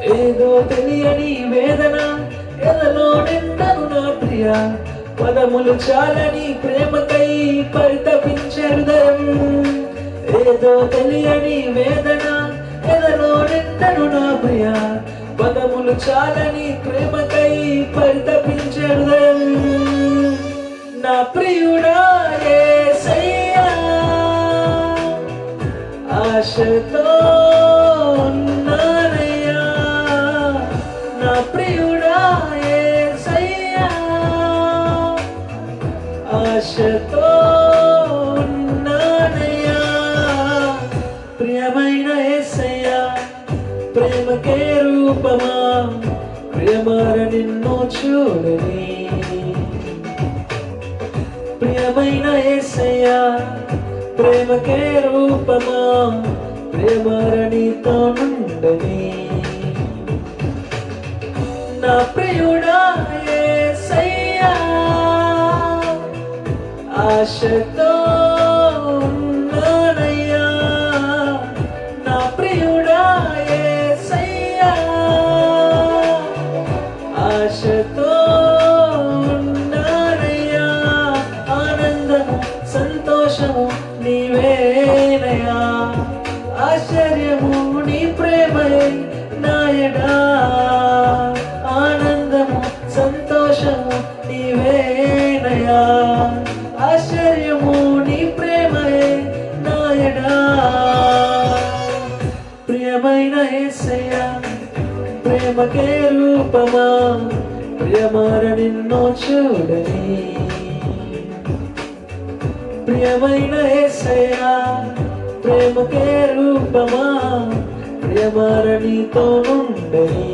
ఏదో తెలియని వేదన ఎదలో నిండను నా ప్రియ, పదములు చాలని ప్రేమకై పరితపించే హృదయం. ఏదో తెలియని వేదన ఎదలో నిండను నా ప్రియ, పదములు చాలని ప్రేమకై పరితపించే హృదయం. నా ప్రియుడా యేసయ్యా, ఆశతో ఉన్నానయ్యా. నా ప్రియుడా యేసయ్యా, ఆశతో ఉన్నానయ్యా. ప్రియమైన యేసయ్యా, ప్రేమకే రూపమా, ప్రియమార నిన్ను చూడని. ప్రియమైన యేసయ్యా, ప్రేమకే రూపమా, ప్రియమార నీతో నుండని. నా ప్రియుడా యేసయ్యా, ఆశతో ఉన్నానయ్యా. నా ప్రియుడా యేసయ్యా, ఆశతో ఉన్నానయ్యా. ఆనందము సంతోషము నీవేనయ్యా, ఆశ్చర్యము నీ ప్రేమయే నాయడా. ఆనందము సంతోషము నీవేనయ్యా, ఆశ్చర్యము నీ ప్రేమయే నాయడా. ప్రియమైన యేసయ్యా, ప్రేమకే రూపమా, ప్రియమార నిన్ను చూడని. ప్రియమైన యేసయ్యా, ప్రేమకే రూపమా, ప్రియమార నీతో నుండని.